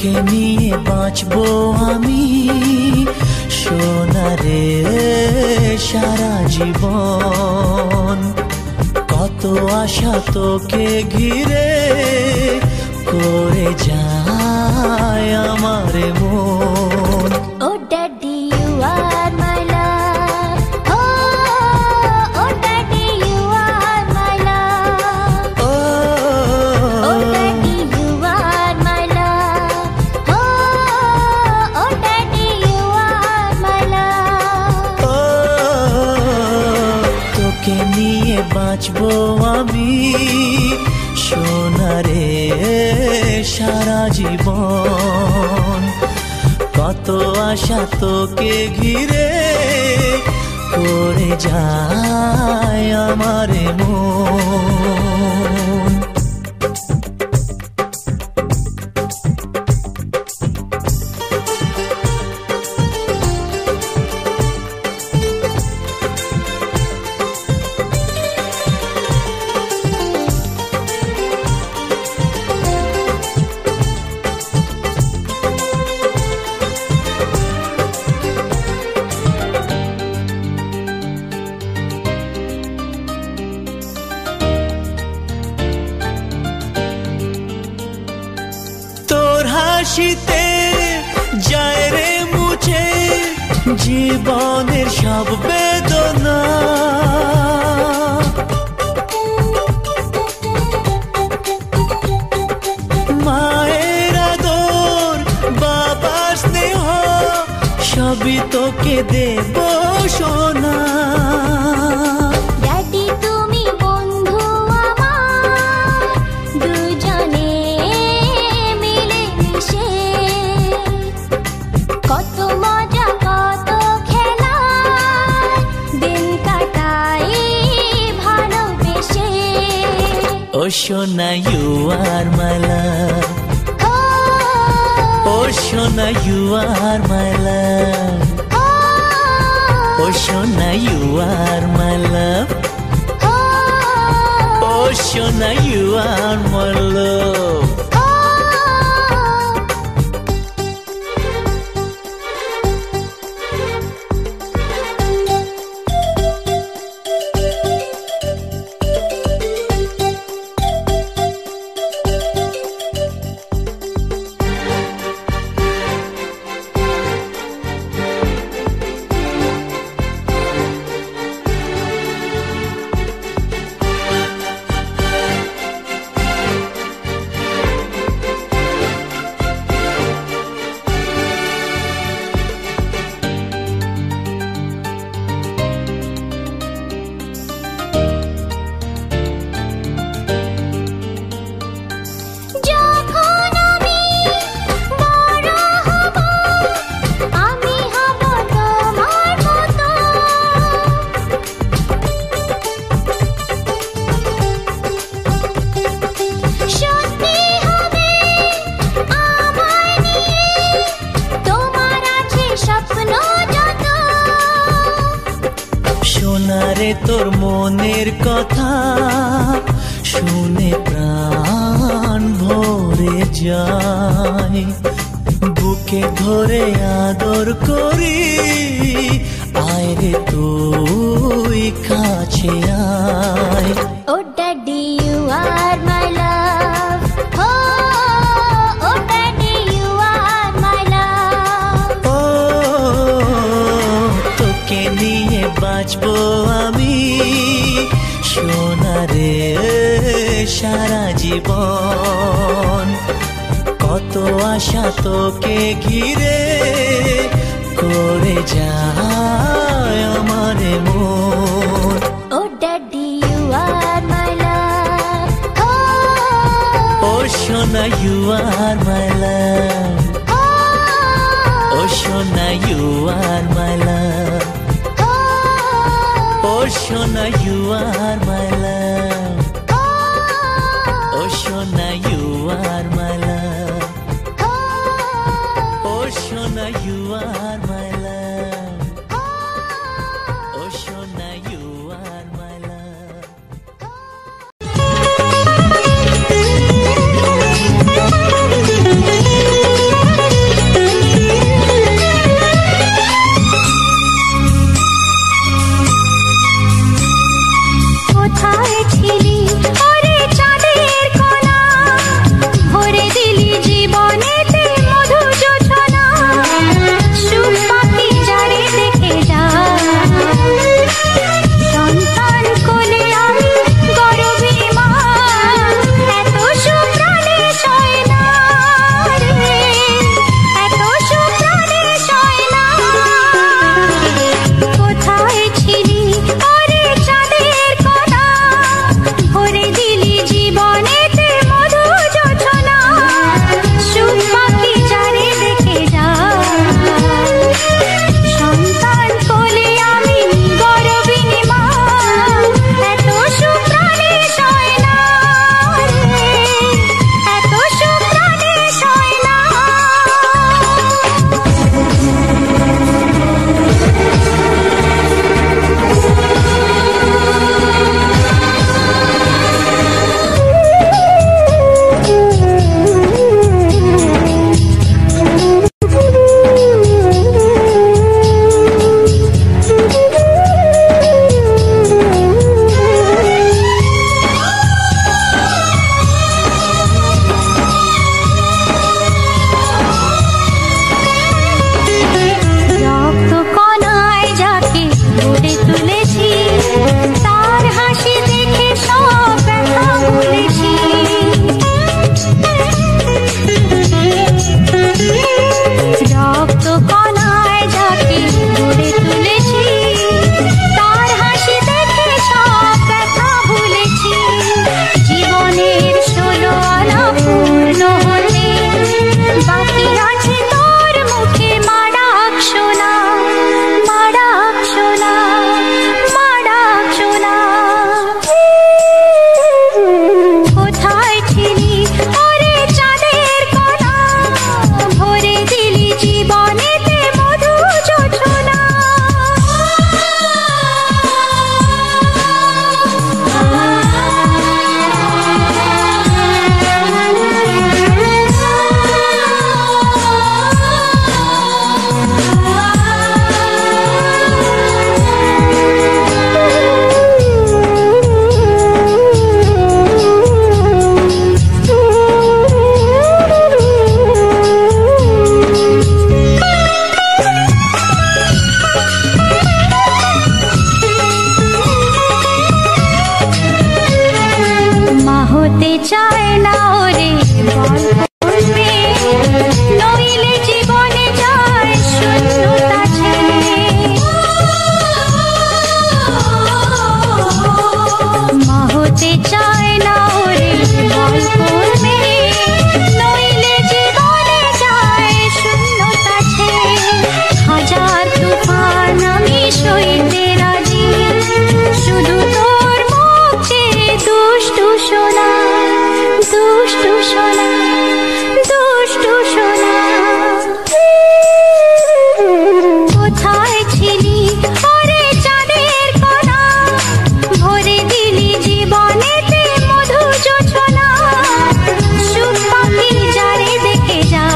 তোকে নিয়ে বাঁচবো আমি সোনারে সারা জীবন। কত আশা তোকে ঘিরে করে যায় আমার মন। Oh daddy, you are my love. Oh daddy, you are my love. Oh daddy, you are my love. Oh daddy, you are my love. তোকে নিয়ে বাঁচবো আমি সোনারে সারা জীবন। কত আশা তোকে ঘিরে করে যায় আমার মন। হাসিতে যায় রে মুছে জীবনের সব বেদনা। মায়ের আদর বাবার স্নেহ সবই তোকে দেব সোনা। Oh Shona, you are my love. Oh Shona, you are my love. Oh Shona, you are my love. Oh Shona, you are my love. সোনারে তোর মনের কথা শুনে প্রাণ ভরে যায়। বুকে ধরে আদর করি আয় রে তুই কাছে আয়। Oh daddy, you are my love. Oh daddy, you are my love. তোকে নিয়ে বাঁচবো আমি সোনারে সারা জীবন। কত আশা তোকে ঘিরে করে যায় আমার মন। Oh daddy, you are my love. Oh Shona, you are my love. Oh Shona, you are my love. Oh Shona, you are my love. Oh Shona, you are my love. Oh Shona, you are my love. Oh Shona, you are my love. হতে চায় না ওরে বল করবে, নইলে জীবনে যায় শূন্যতা ছেড়ে। মা হতে চায় না ওরে বল করবে, নইলে জীবনে যায় শূন্যতা ছেড়ে। হাজার তুফান আমি সইতে রাজি, শুধু তোর মুখ চেয়ে দুষ্টু সোনা, দুষ্টু সোনা, দুষ্টু সোনা। কোথায় ছিলি ওরে চাঁদের কণা, ভরে দিলি জীবনেতে মধু যোছনা। সুখ পাখি যারে দেখে যা,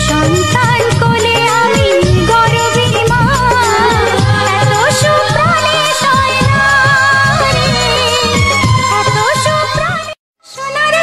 সন্তান কোলে আমি গর্বে মা। এত সুখ প্রাণে সয় না রে, এত সুখ প্রাণে সোনার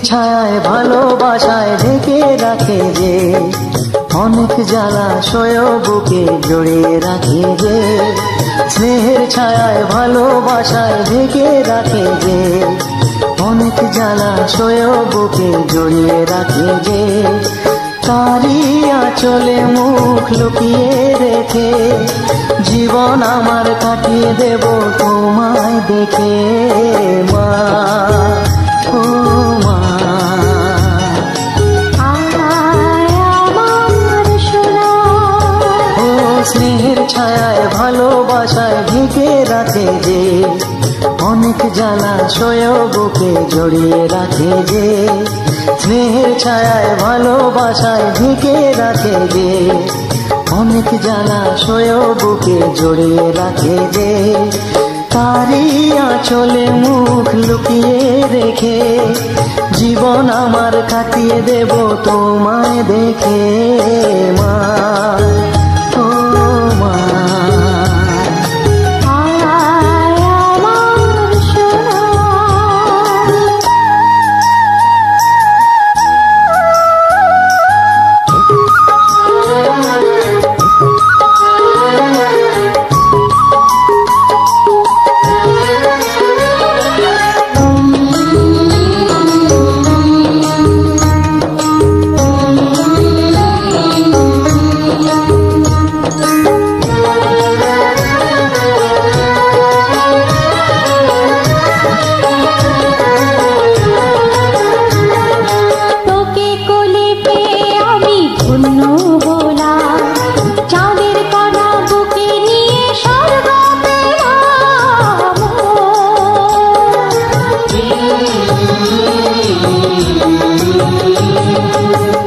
ছায়ায় ভালোবাসায় ঢেকে রাখে যে, অনেক জ্বালাশয় বুকে জড়িয়ে রাখে যে। স্নেহের ছায়ায় ভালোবাসায় ঢেকে রাখে যে, অনেক জ্বালাশয় বুকে জড়িয়ে রাখে যে। তারি আঁচলে মুখ লুকিয়ে রেখে জীবন আমার কাটিয়ে দেব তোমায় দেখে মা, ও মা। ও স্নেহের ছায়ায় ভালোবাসায় ঢেকে রাখে যে, অনেক জ্বালাশয় বুকে জড়িয়ে রাখে যে। স্নেহের ছায়ায় ভালোবাসায় ঢেকে রাখে যে, অনেক জ্বালাশয় বুকে জড়িয়ে রাখে যে। তারি আঁচলে মুখ লুকিয়ে রেখে জীবন আমার কাটিয়ে দেব তোমায় দেখে মা, ও মা।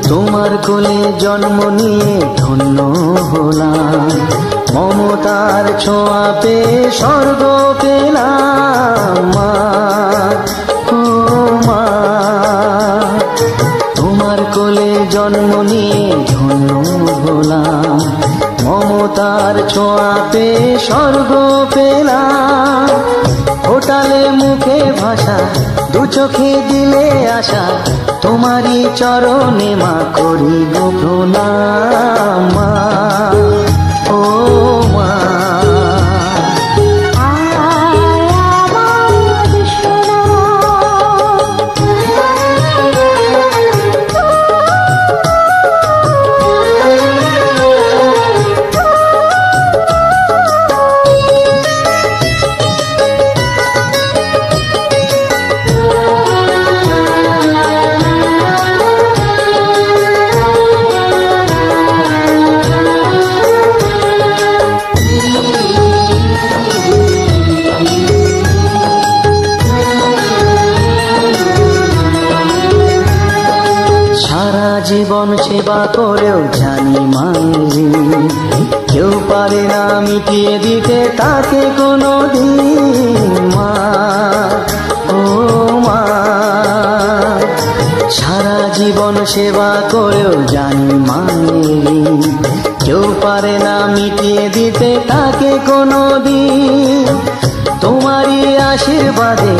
তোমার কোলে জন্ম নিয়ে ধন্য হলাম, মমতার ছোঁয়া পেয়ে স্বর্গ পেলাম মা, ও মা। তোমার কোলে জন্ম নিয়ে ধন্য হলাম, মমতার ছোঁয়া পেয়ে স্বর্গ পেলাম। ফোটালে মুখে ভাষা, দু চোখে দিলে আশা, তোমারই চরণে মা করিব প্রণাম মা, ও মা। জীবন সেবা করেও জানি মায়ের, কেউ পারে না মিটিয়ে দিতে তাকে কোনো দিন মা, ও মা। সারা জীবন সেবা করেও জানি মায়ের, কেউ পারে না মিটিয়ে দিতে তাকে কোনো দিন। তোমারই আশীর্বাদে